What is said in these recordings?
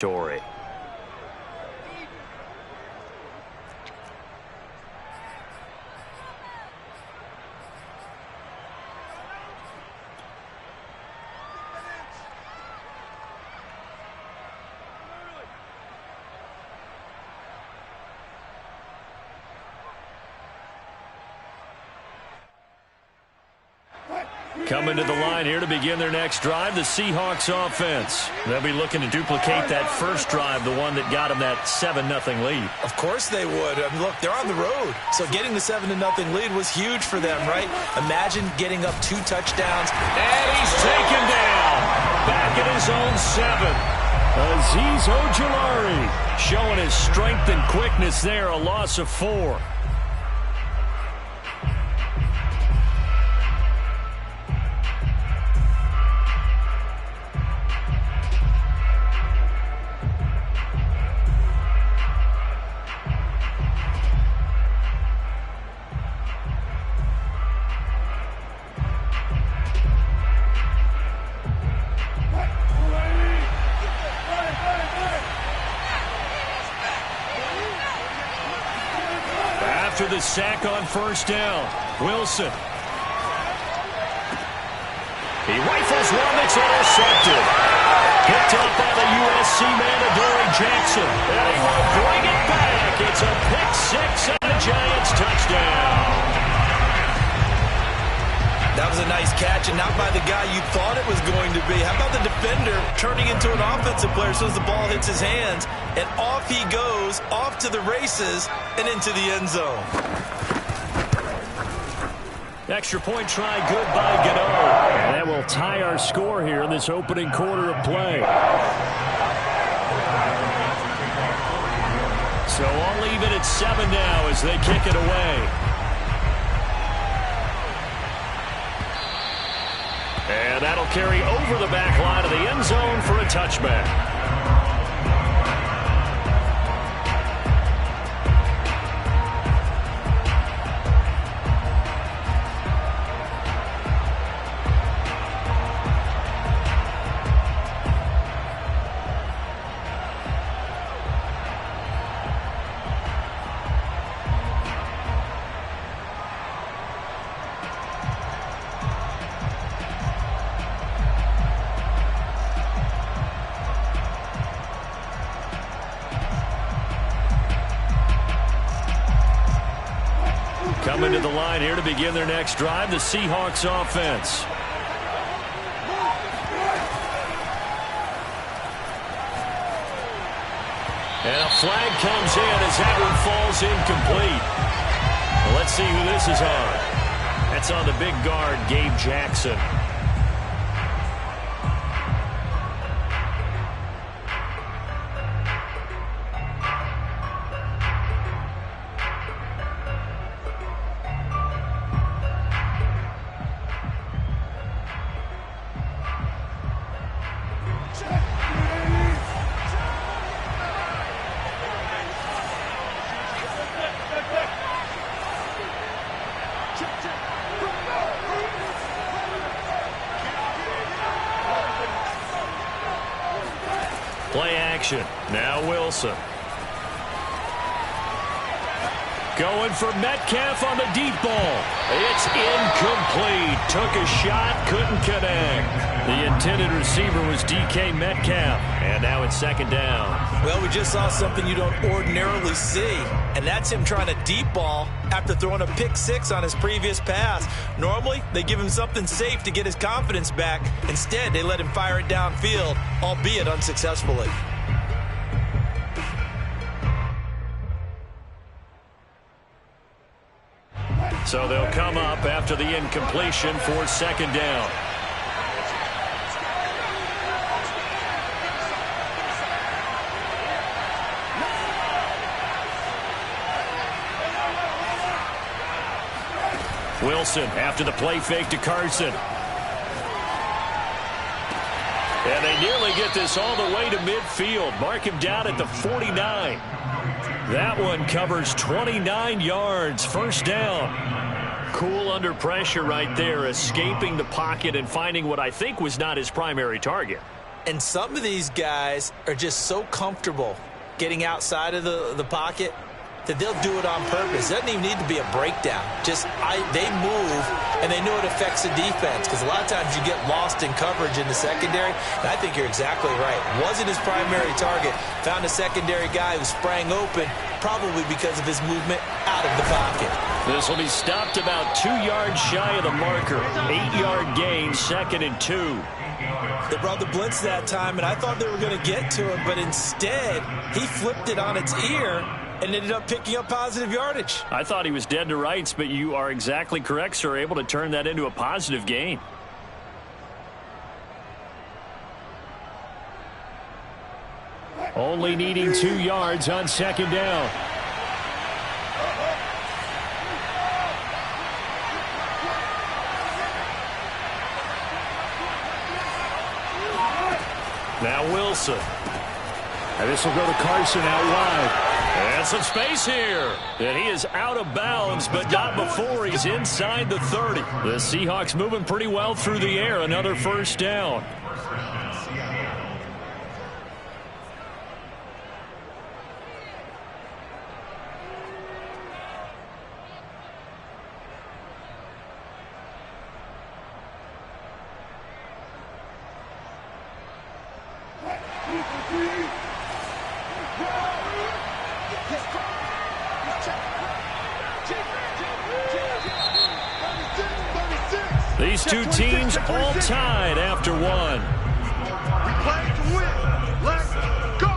Story. Coming to the line here to begin their next drive, the Seahawks offense. They'll be looking to duplicate that first drive, the one that got them that 7-0 lead. Of course they would. I mean, look, they're on the road. So getting the 7-0 lead was huge for them, right? Imagine getting up 2 touchdowns. And he's taken down. Back at his own 7. Azeez Ojulari showing his strength and quickness there, a loss of 4. After the sack on first down, Wilson. He rifles one that's intercepted. Picked up by the USC man, Adoree Jackson. And he will bring it back. It's a pick 6 and a Giants touchdown. That was a nice catch, and not by the guy you thought it was going to be. How about the defender turning into an offensive player as soon as the ball hits his hands? And off he goes, off to the races, and into the end zone. Extra point try good by Gano. And that will tie our score here in this opening quarter of play. So I'll leave it at 7 now as they kick it away. And that'll carry over the back line of the end zone for a touchback. Coming to the line here to begin their next drive, the Seahawks offense. And a flag comes in as that one falls incomplete. Well, let's see who this is on. That's on the big guard, Gabe Jackson. Play action. Now Wilson. Going for Metcalf on the deep ball. It's incomplete. Took a shot, couldn't connect. The intended receiver was DK Metcalf. And now it's second down. Well, we just saw something you don't ordinarily see, and that's him trying to deep ball after throwing a pick 6 on his previous pass. Normally, they give him something safe to get his confidence back. Instead, they let him fire it downfield, albeit unsuccessfully. So they'll come up after the incompletion for second down. Wilson after the play fake to Carson. And they nearly get this all the way to midfield. Mark him down at the 49. That one covers 29 yards. First down. Cool under pressure right there, escaping the pocket and finding what I think was not his primary target. And some of these guys are just so comfortable getting outside of the pocket that they'll do it on purpose. It doesn't even need to be a breakdown. They move, and they know it affects the defense, because a lot of times you get lost in coverage in the secondary, and I think you're exactly right. Wasn't his primary target. Found a secondary guy who sprang open, probably because of his movement out of the pocket. This will be stopped about 2 yards shy of the marker. 8-yard gain, 2nd and 2. They brought the blitz that time, and I thought they were going to get to him, but instead, he flipped it on its ear and ended up picking up positive yardage. I thought he was dead to rights, but you are exactly correct, sir. Able to turn that into a positive gain. Only needing 2 yards on 2nd down. Now Wilson. And this will go to Carson out wide. And some space here. And he is out of bounds, but not before he's inside the 30. The Seahawks moving pretty well through the air. Another first down. These two teams all tied after one. We play to win. Let's go.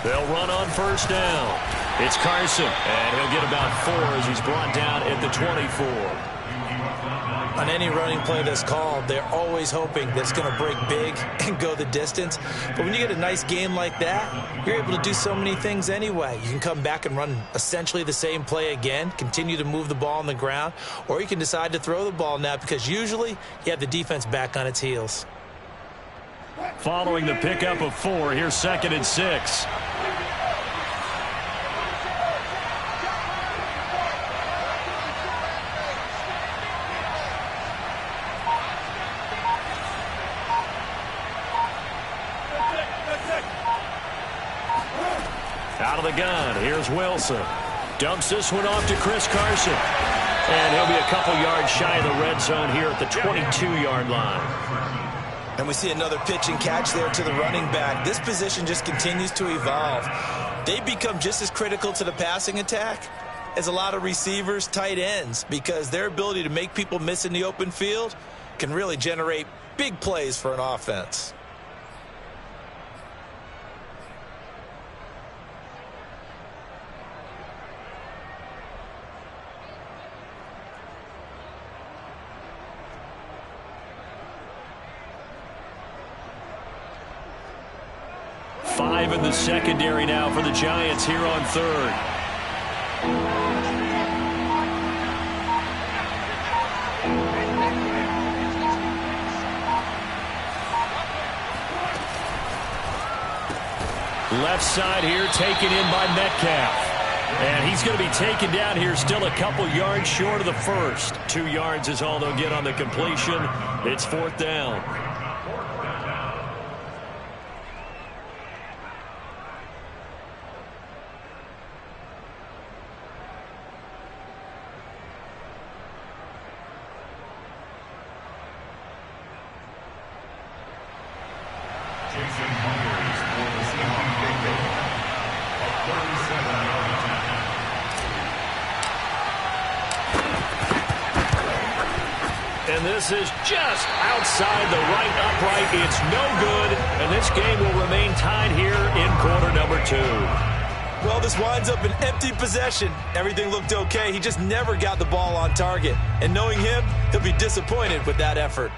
They'll run on first down. It's Carson, and he'll get about 4 as he's brought down at the 24. On any running play that's called, they're always hoping that it's going to break big and go the distance. But when you get a nice game like that, you're able to do so many things anyway. You can come back and run essentially the same play again, continue to move the ball on the ground, or you can decide to throw the ball now because usually you have the defense back on its heels. Following the pickup of 4, here's 2nd and 6. Out of the gun, here's Wilson. Dumps this one off to Chris Carson. And he'll be a couple yards shy of the red zone here at the 22-yard line. And we see another pitch and catch there to the running back. This position just continues to evolve. They become just as critical to the passing attack as a lot of receivers, tight ends, because their ability to make people miss in the open field can really generate big plays for an offense. Five in the secondary now for the Giants here on 3rd. Left side here taken in by Metcalf. And he's going to be taken down here still a couple yards short of the first. 2 yards is all they'll get on the completion. It's 4th down. And this is just outside the right upright. It's no good, and this game will remain tied here in quarter number 2. Well, this winds up an empty possession. Everything looked okay. He just never got the ball on target. And knowing him, he'll be disappointed with that effort.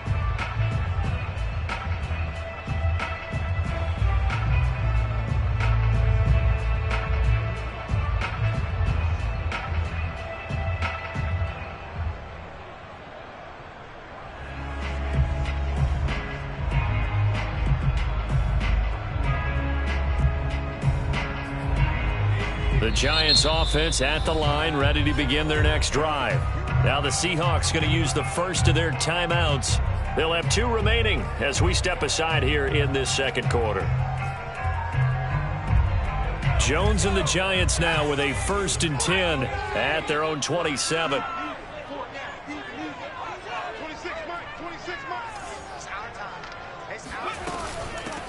The Giants offense at the line, ready to begin their next drive. Now the Seahawks going to use the first of their timeouts. They'll have 2 remaining as we step aside here in this second quarter. Jones and the Giants now with a 1st and 10 at their own 27.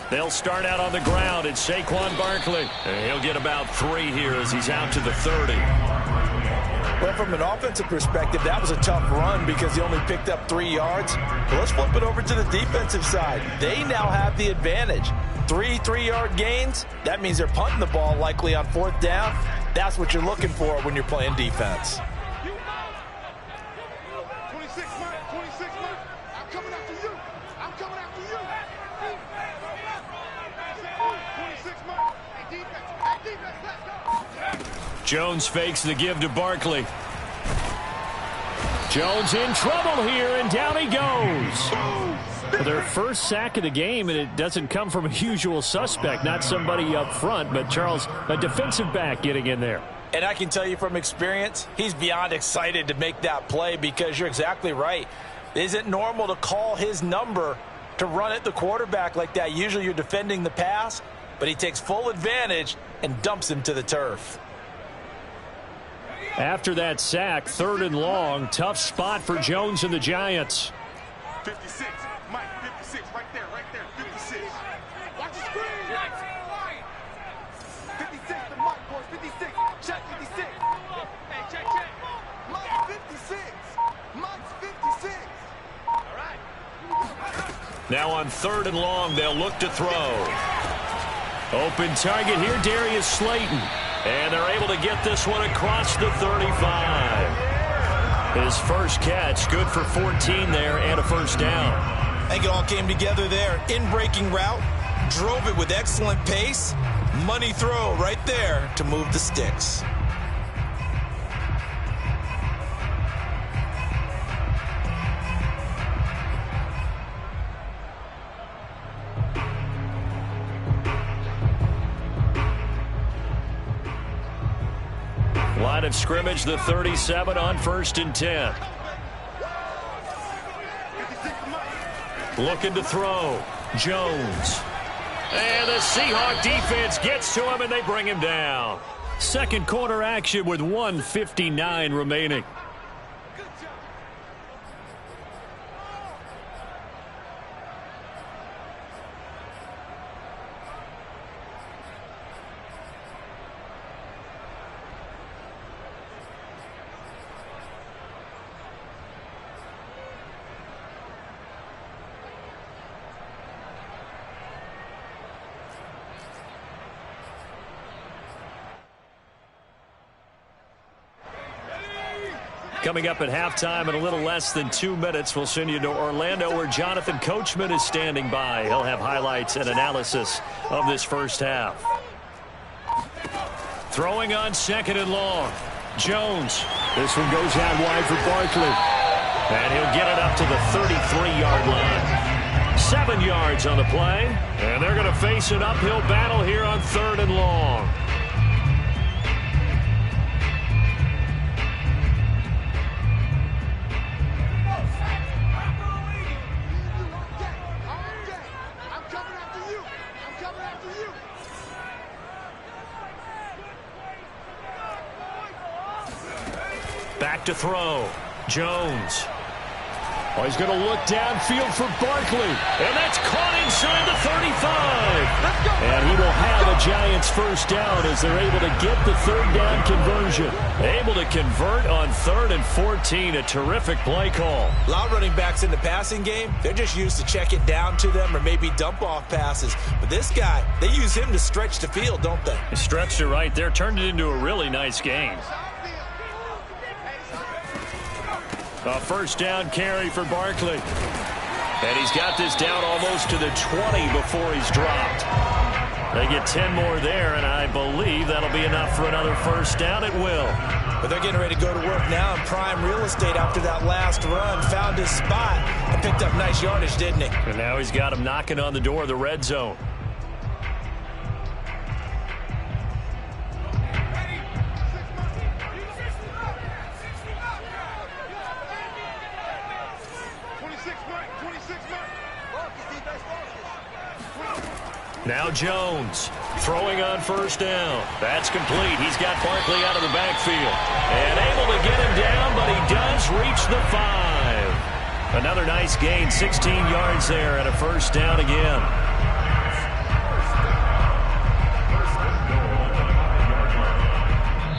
They'll start out on the ground. It's Saquon Barkley. And he'll get about 3 here as he's out to the 30. Well, from an offensive perspective, that was a tough run because he only picked up 3 yards. But let's flip it over to the defensive side. They now have the advantage. 3 3-yard gains. That means they're punting the ball likely on 4th down. That's what you're looking for when you're playing defense. Jones fakes the give to Barkley. Jones in trouble here, and down he goes. Their first sack of the game, and it doesn't come from a usual suspect, not somebody up front, but Charles, a defensive back getting in there. And I can tell you from experience, he's beyond excited to make that play because you're exactly right. It isn't normal to call his number to run at the quarterback like that. Usually you're defending the pass, but he takes full advantage and dumps him to the turf. After that sack, 3rd and long, tough spot for Jones and the Giants. 56, Mike, 56, right there, 56. Watch the screen. 56 to Mike, boys, 56. Check 56. Hey, check. Mike, 56. Mike's 56. All right. Now on 3rd and long, they'll look to throw. Open target here, Darius Slayton. And they're able to get this one across the 35. His first catch, good for 14 there and a 1st down. I think it all came together there. In-breaking route, drove it with excellent pace. Money throw right there to move the sticks. Line of scrimmage, the 37 on 1st and 10. Looking to throw. Jones. And the Seahawk defense gets to him, and they bring him down. Second quarter action with 1:59 remaining. Coming up at halftime in a little less than 2 minutes, we'll send you to Orlando where Jonathan Coachman is standing by. He'll have highlights and analysis of this first half. Throwing on 2nd and long. Jones. This one goes out wide for Barkley. And he'll get it up to the 33-yard line. 7 yards on the play. And they're going to face an uphill battle here on 3rd and long. Back to throw. Jones. Oh, he's going to look downfield for Barkley. And that's caught inside the 35. And he will have a Giants first down as they're able to get the third down conversion. Able to convert on 3rd and 14. A terrific play call. A lot of running backs in the passing game, they're just used to check it down to them or maybe dump off passes. But this guy, they use him to stretch the field, don't they? He stretched it right there, turned it into a really nice game. A first down carry for Barkley. And he's got this down almost to the 20 before he's dropped. They get 10 more there, and I believe that'll be enough for another first down. It will. But they're getting ready to go to work now in prime real estate after that last run. Found his spot and picked up nice yardage, didn't he? And now he's got him knocking on the door of the red zone. Now Jones throwing on first down. That's complete. He's got Barkley out of the backfield. And able to get him down, but he does reach the 5. Another nice gain, 16 yards there, and a first down again.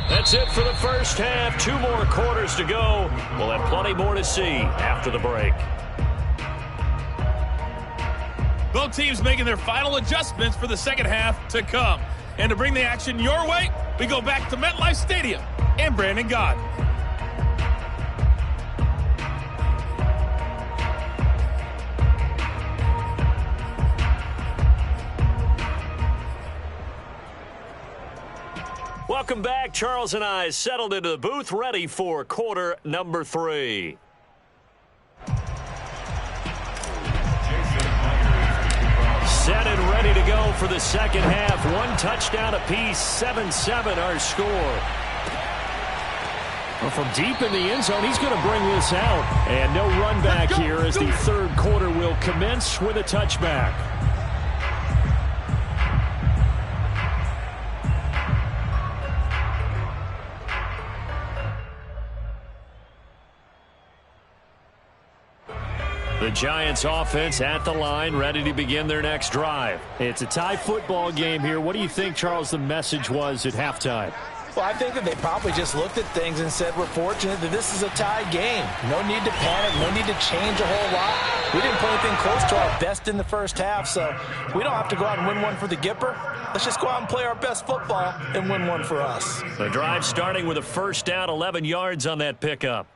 That's it for the first half. 2 more quarters to go. We'll have plenty more to see after the break. Both teams making their final adjustments for the second half to come. And to bring the action your way, we go back to MetLife Stadium and Brandon Gott. Welcome back. Charles and I settled into the booth, ready for quarter number 3. Set and ready to go for the second half. 1 touchdown apiece, 7-7 our score. Well, from deep in the end zone, he's going to bring this out. And no run back here as the third quarter will commence with a touchback. The Giants offense at the line, ready to begin their next drive. It's a tie football game here. What do you think, Charles, the message was at halftime? Well, I think that they probably just looked at things and said, we're fortunate that this is a tie game. No need to panic. No need to change a whole lot. We didn't play anything close to our best in the first half, so we don't have to go out and win one for the Gipper. Let's just go out and play our best football and win one for us. The drive starting with a first down, 11 yards on that pickup.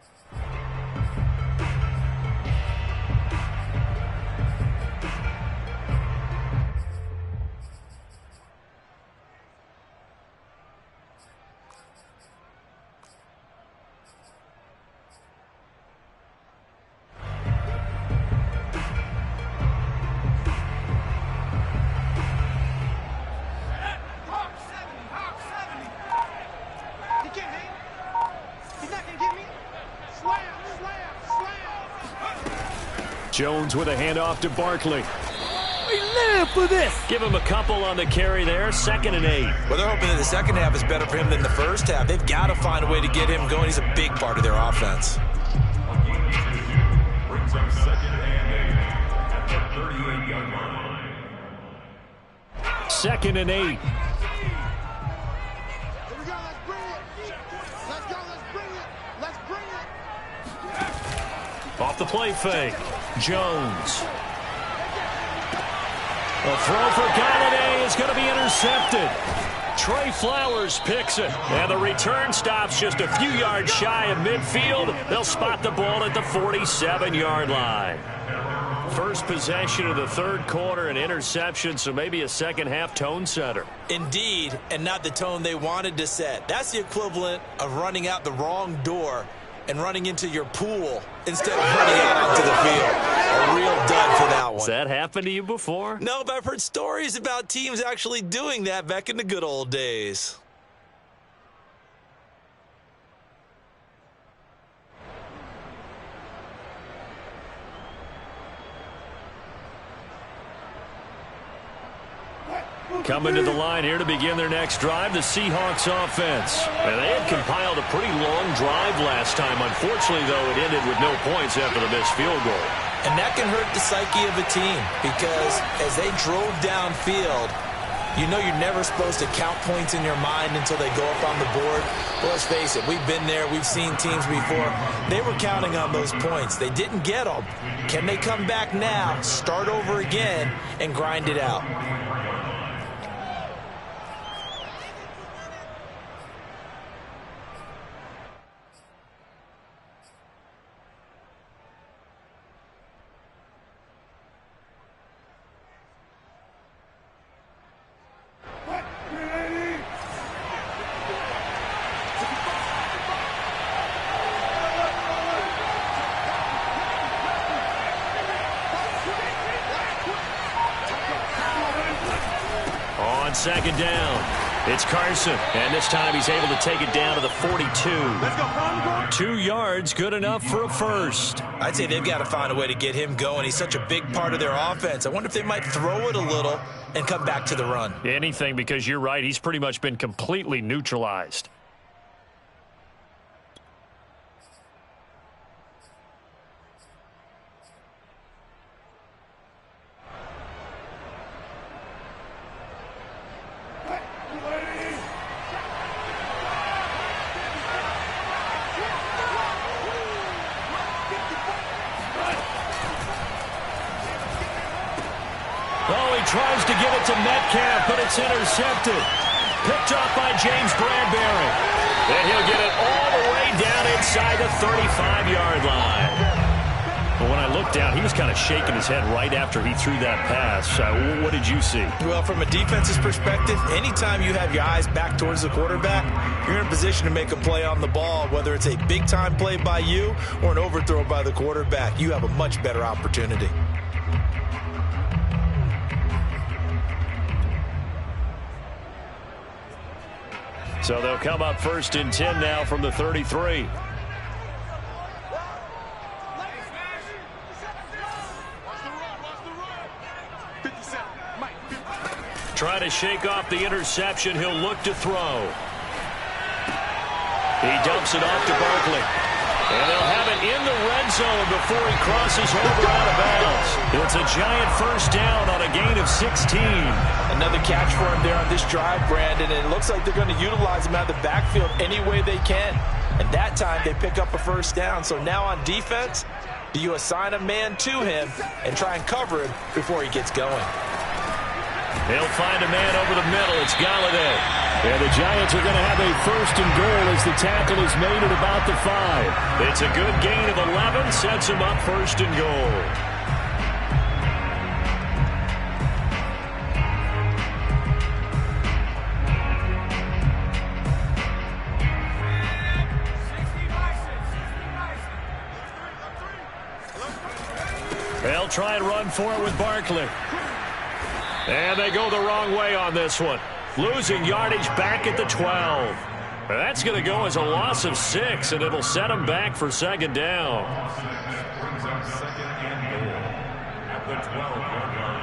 Jones with a handoff to Barkley. We live for this. Give him a couple on the carry there. 2nd and 8. Well, they're hoping that the second half is better for him than the first half. They've got to find a way to get him going. He's a big part of their offense. Brings up 2nd and 8 at the 38-yard line. 2nd and 8. Here we go. Let's bring it. Let's go. Let's bring it. Let's bring it. Off the play fake. Jones. The throw for Galladay is going to be intercepted. Trey Flowers picks it. And the return stops just a few yards shy of midfield. They'll spot the ball at the 47-yard line. First possession of the third quarter, an interception, so maybe a second half tone setter. Indeed, and not the tone they wanted to set. That's the equivalent of running out the wrong door and running into your pool instead of running out onto the field. A real dud for that one. Has that happened to you before? No, but I've heard stories about teams actually doing that back in the good old days. Coming to the line here to begin their next drive, the Seahawks offense. And they had compiled a pretty long drive last time. Unfortunately, though, it ended with no points after the missed field goal. And that can hurt the psyche of a team because as they drove downfield, you know you're never supposed to count points in your mind until they go up on the board. Well, let's face it, we've been there. We've seen teams before. They were counting on those points. They didn't get them. Can they come back now, start over again, and grind it out? Second down. It's Carson, and this time he's able to take it down to the 42. 2 yards, good enough for a first. I'd say they've got to find a way to get him going. He's such a big part of their offense. I wonder if they might throw it a little and come back to the run. Anything, because you're right, he's pretty much been completely neutralized. Tries to get it to Metcalf, but it's intercepted. Picked off by James Bradbury. And he'll get it all the way down inside the 35-yard line. But when I looked down, he was kind of shaking his head right after he threw that pass. What did you see? Well, from a defense's perspective, anytime you have your eyes back towards the quarterback, you're in a position to make a play on the ball, whether it's a big-time play by you or an overthrow by the quarterback. You have a much better opportunity. So they'll come up 1st and 10 now from the 33. Trying to shake off the interception. He'll look to throw. He dumps it off to Barkley. And they'll have it in the red zone before he crosses over out of bounds. It's a giant first down on a gain of 16. Another catch for him there on this drive, Brandon, and it looks like they're going to utilize him out of the backfield any way they can. And that time they pick up a first down. So now on defense, do you assign a man to him and try and cover him before he gets going? They'll find a man over the middle. It's Galladay. And the Giants are going to have a 1st and goal as the tackle is made at about the 5. It's a good gain of 11. Sets him up 1st and goal. They'll try and run for it with Barkley. And they go the wrong way on this one. Losing yardage back at the 12. That's going to go as a loss of 6, and it'll set them back for 2nd down. At the 12-yard line.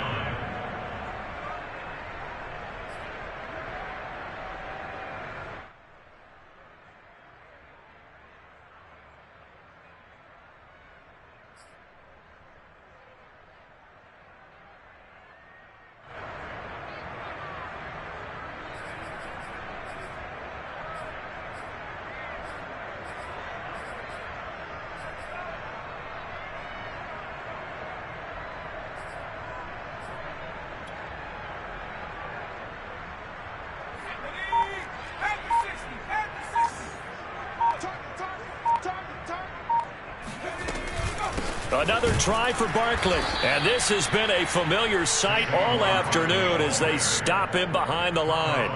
Another try for Barkley. And this has been a familiar sight all afternoon as they stop him behind the line.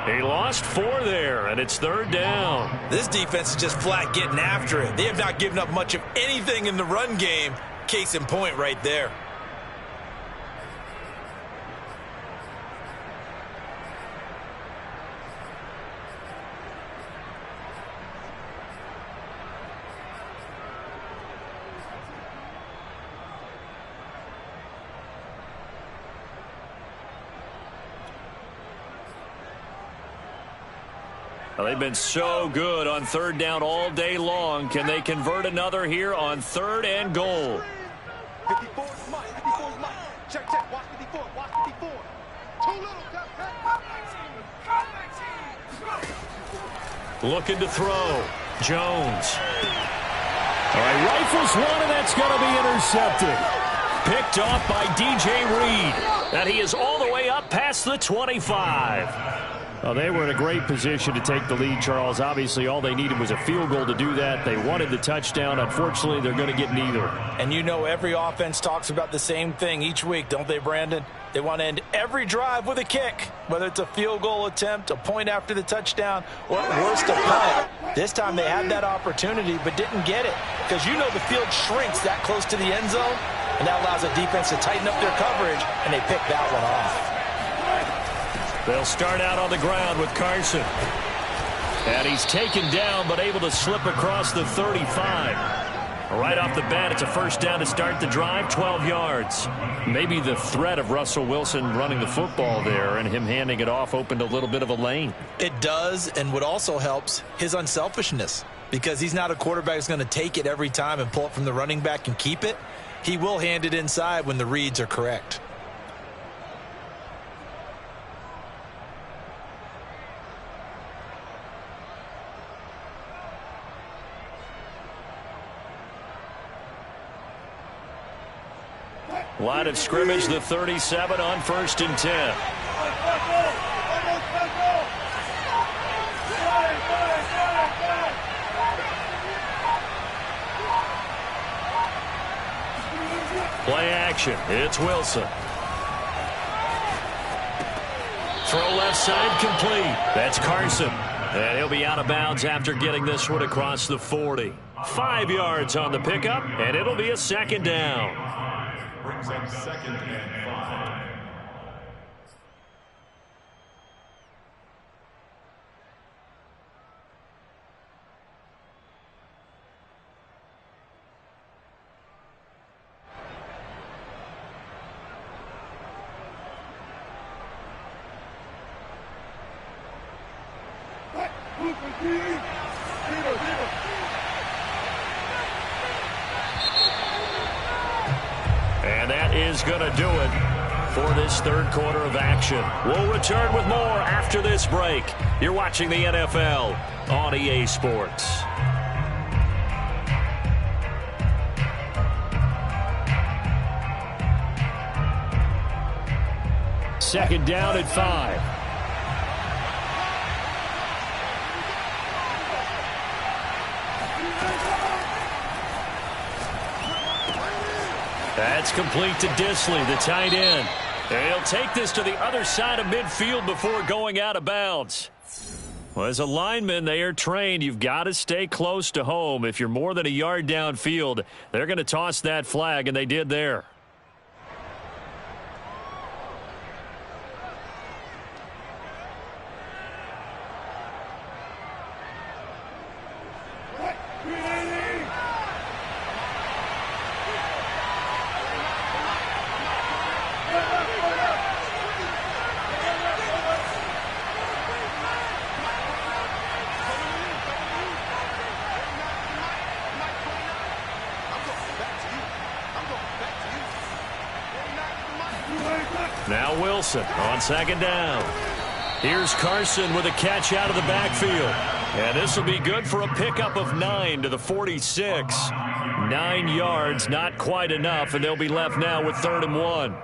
He lost 4 there, and it's 3rd down. This defense is just flat getting after it. They have not given up much of anything in the run game. Case in point right there. Well, they've been so good on third down all day long. Can they convert another here on 3rd and goal? 54 is Mike. 54 is Mike. Check. Watch 54. Watch 54. Too little. Looking to throw. Jones. All right, rifles one, and that's going to be intercepted. Picked off by DJ Reed. And he is all the way up past the 25. Well, they were in a great position to take the lead, Charles. Obviously, all they needed was a field goal to do that. They wanted the touchdown. Unfortunately, they're going to get neither. And you know every offense talks about the same thing each week, don't they, Brandon? They want to end every drive with a kick, whether it's a field goal attempt, a point after the touchdown, or worse, a punt. This time they had that opportunity but didn't get it because you know the field shrinks that close to the end zone, and that allows the defense to tighten up their coverage, and they pick that one off. They'll start out on the ground with Carson. And he's taken down but able to slip across the 35. Right off the bat, it's a first down to start the drive, 12 yards. Maybe the threat of Russell Wilson running the football there and him handing it off opened a little bit of a lane. It does, and what also helps, his unselfishness. Because he's not a quarterback who's going to take it every time and pull it from the running back and keep it. He will hand it inside when the reads are correct. Line of scrimmage, the 37 on 1st and 10. Play action. It's Wilson. Throw left side complete. That's Carson. And he'll be out of bounds after getting this one across the 40. 5 yards on the pickup, and it'll be a second down. Brings up 2nd and 5. And that is going to do it for this 3rd quarter of action. We'll return with more after this break. You're watching the NFL on EA Sports. Second down at 5. That's complete to Disley, the tight end. And he'll take this to the other side of midfield before going out of bounds. Well, as a lineman, they are trained. You've got to stay close to home. If you're more than a yard downfield, they're going to toss that flag, and they did there. Now Wilson on second down. Here's Carson with a catch out of the backfield. And this will be good for a pickup of 9 to the 46. 9 yards, not quite enough, and they'll be left now with 3rd and 1.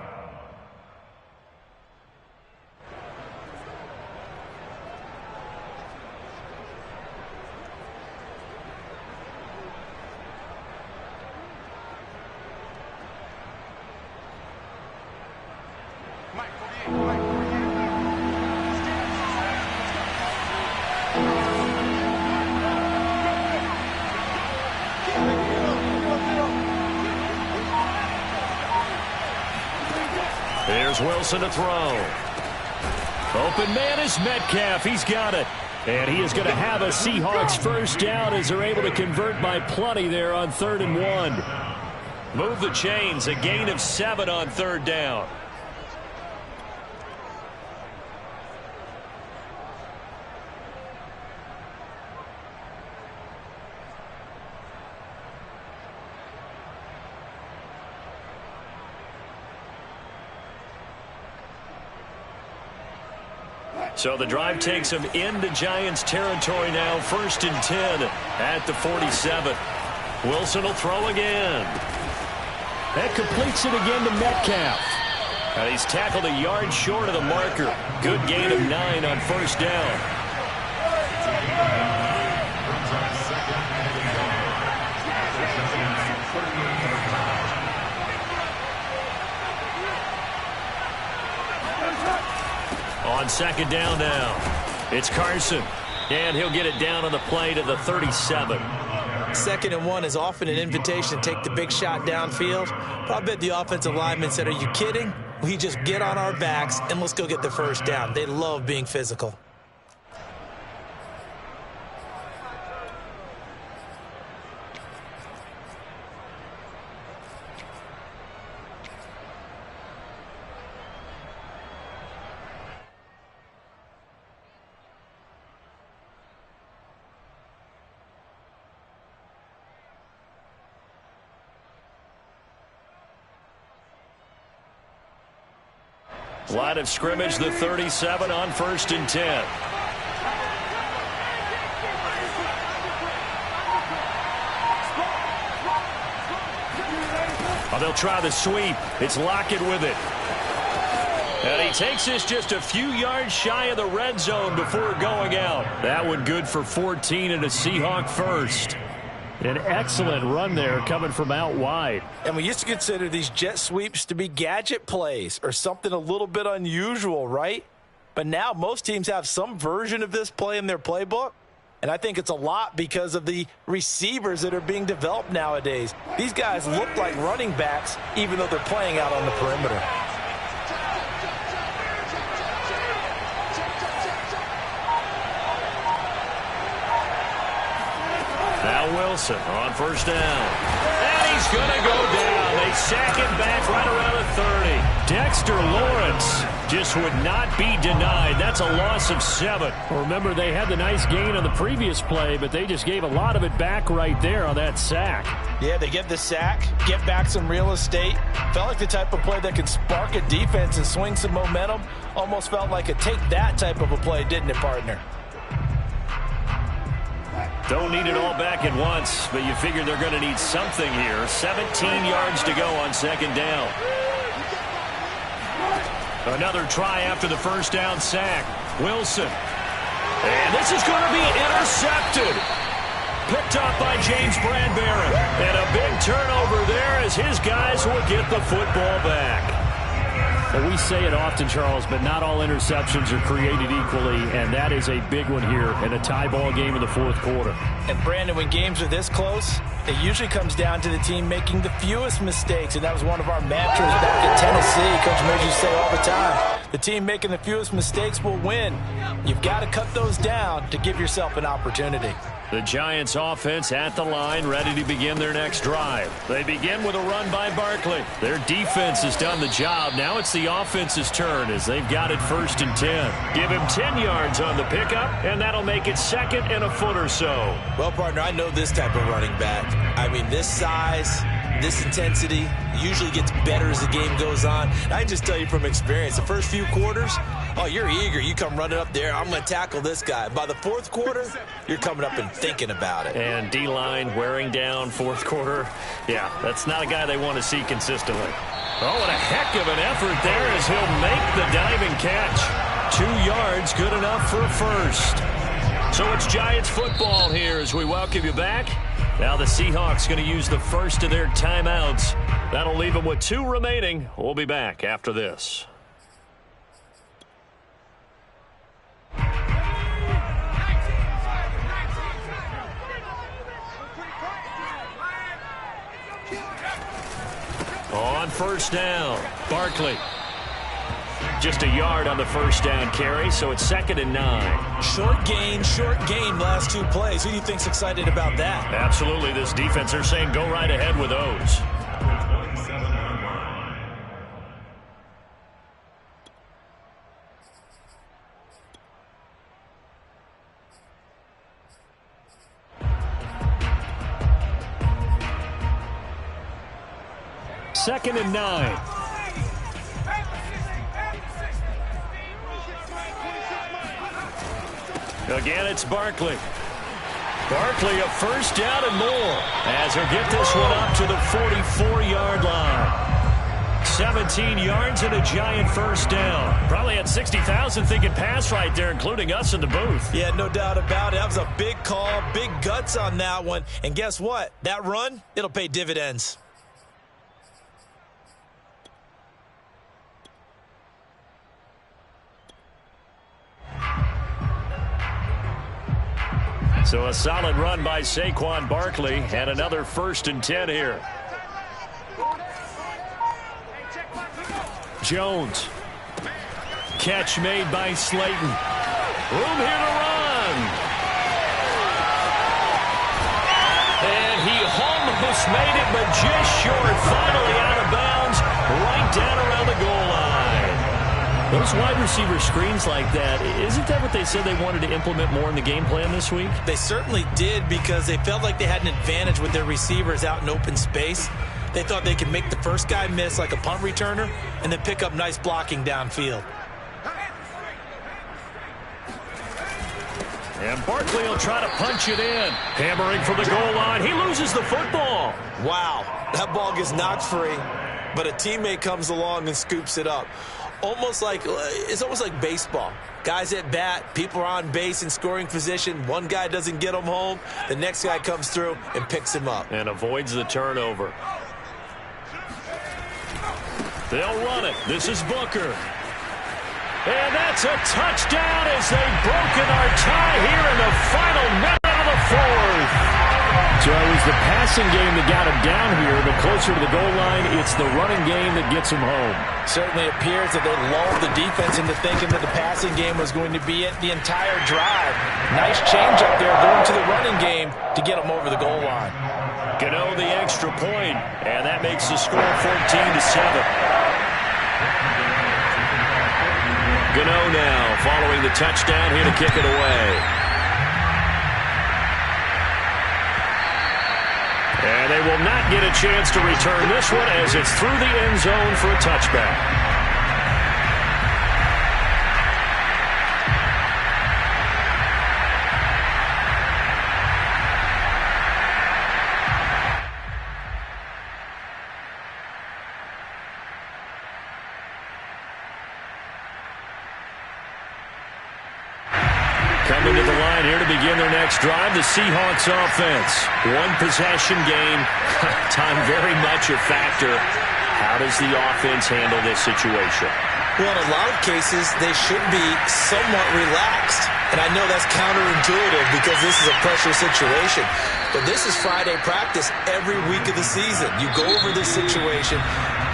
Here's Wilson to throw. Open man is Metcalf. He's got it. And he is going to have a Seahawks first down as they're able to convert by plenty there on 3rd and 1. Move the chains. A gain of 7 on 3rd down. So the drive takes them into Giants territory now, 1st and 10 at the 47. Wilson will throw again. That completes it again to Metcalf. And he's tackled a yard short of the marker. Good gain of 9 on 1st down. On 2nd down now, it's Carson. And he'll get it down on the play to the 37. 2nd and 1 is often an invitation to take the big shot downfield. But I bet the offensive lineman said, are you kidding? We just get on our backs and let's go get the 1st down. They love being physical. Line of scrimmage, the 37 on 1st and 10. Oh, they'll try the sweep. It's Lockett with it. And he takes this just a few yards shy of the red zone before going out. That one good for 14 and a Seahawk first. An excellent run there coming from out wide. And we used to consider these jet sweeps to be gadget plays or something a little bit unusual, right? But now most teams have some version of this play in their playbook. And I think it's a lot because of the receivers that are being developed nowadays. These guys look like running backs even though they're playing out on the perimeter. Now Wilson on 1st down. And he's going to go down. They sack him back right around the 30. Dexter Lawrence just would not be denied. That's a loss of 7. Remember, they had the nice gain on the previous play, but they just gave a lot of it back right there on that sack. Yeah, they get the sack, get back some real estate. Felt like the type of play that could spark a defense and swing some momentum. Almost felt like a take that type of a play, didn't it, partner? Don't need it all back at once, but you figure they're going to need something here. 17 yards to go on 2nd down. Another try after the 1st down sack. Wilson. And this is going to be intercepted. Picked up by James Bradbury. And a big turnover there as his guys will get the football back. Well, we say it often, Charles, but not all interceptions are created equally, and that is a big one here in a tie ball game in the 4th quarter. And, Brandon, when games are this close, it usually comes down to the team making the fewest mistakes, and that was one of our mantras back at Tennessee. Coach Mears used to say all the time, the team making the fewest mistakes will win. You've got to cut those down to give yourself an opportunity. The Giants offense at the line, ready to begin their next drive. They begin with a run by Barkley. Their defense has done the job. Now it's the offense's turn as they've got it 1st and 10. Give him 10 yards on the pickup, and that'll make it 2nd and a foot or so. Well, partner, I know this type of running back. I mean, this size, this intensity usually gets better as the game goes on. I can just tell you from experience, the first few quarters, oh, you're eager. You come running up there, I'm going to tackle this guy. By the 4th quarter, you're coming up and thinking about it. And D-line wearing down 4th quarter. Yeah, that's not a guy they want to see consistently. Oh, what a heck of an effort there as he'll make the diving catch. 2 yards, good enough for a first. So it's Giants football here as we welcome you back. Now the Seahawks going to use the first of their timeouts. That'll leave them with 2 remaining. We'll be back after this. On 1st down, Barkley. Just a yard on the 1st down carry, so it's 2nd and 9. Short gain last 2 plays. Who do you think's excited about that? Absolutely. This defense, they're saying go right ahead with those. Second and 9. Again, it's Barkley. Barkley a first down and more as he'll get this one up to the 44-yard line. 17 yards and a giant first down. Probably had 60,000 thinking pass right there, including us in the booth. Yeah, no doubt about it. That was a big call, big guts on that one. And guess what? That run, it'll pay dividends. So a solid run by Saquon Barkley and another 1st and 10 here. Jones. Catch made by Slayton. Room here to run. And he almost made it, but just short. Finally out of bounds, right down around the goal line. Those wide receiver screens like that, isn't that what they said they wanted to implement more in the game plan this week? They certainly did, because they felt like they had an advantage with their receivers out in open space. They thought they could make the first guy miss like a punt returner and then pick up nice blocking downfield. And Barkley will try to punch it in. Hammering from the goal line. He loses the football. Wow, that ball gets knocked free, but a teammate comes along and scoops it up. It's almost like baseball. Guys at bat, people are on base in scoring position. One guy doesn't get him home. The next guy comes through and picks him up. And avoids the turnover. They'll run it. This is Booker. And that's a touchdown as they've broken our tie here in the final minute of the 4th. So it was the passing game that got him down here, but closer to the goal line, it's the running game that gets him home. Certainly appears that they lulled the defense into thinking that the passing game was going to be it the entire drive. Nice change up there going to the running game to get them over the goal line. Gano the extra point, and that makes the score 14-7. Gano now following the touchdown here to kick it away. And they will not get a chance to return this one as it's through the end zone for a touchback. Coming to the line here to begin their next drive, the Seahawks offense. One possession game, time very much a factor. How does the offense handle this situation? Well, in a lot of cases, they should be somewhat relaxed. And I know that's counterintuitive because this is a pressure situation. But this is Friday practice every week of the season. You go over this situation,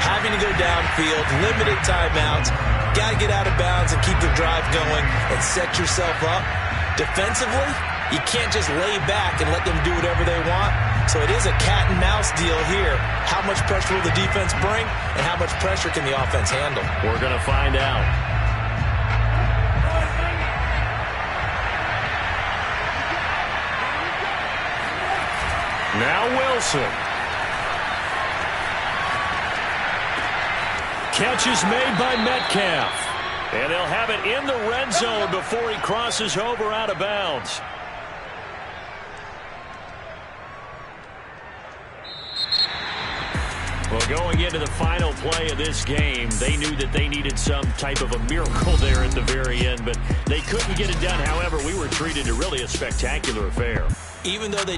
having to go downfield, limited timeouts, got to get out of bounds and keep the drive going and set yourself up. Defensively, you can't just lay back and let them do whatever they want. So it is a cat and mouse deal here. How much pressure will the defense bring and how much pressure can the offense handle? We're going to find out. Now Wilson. Catch is made by Metcalf. And they'll have it in the red zone before he crosses over out of bounds. Well, going into the final play of this game, they knew that they needed some type of a miracle there at the very end, but they couldn't get it done. However, we were treated to really a spectacular affair. Even though they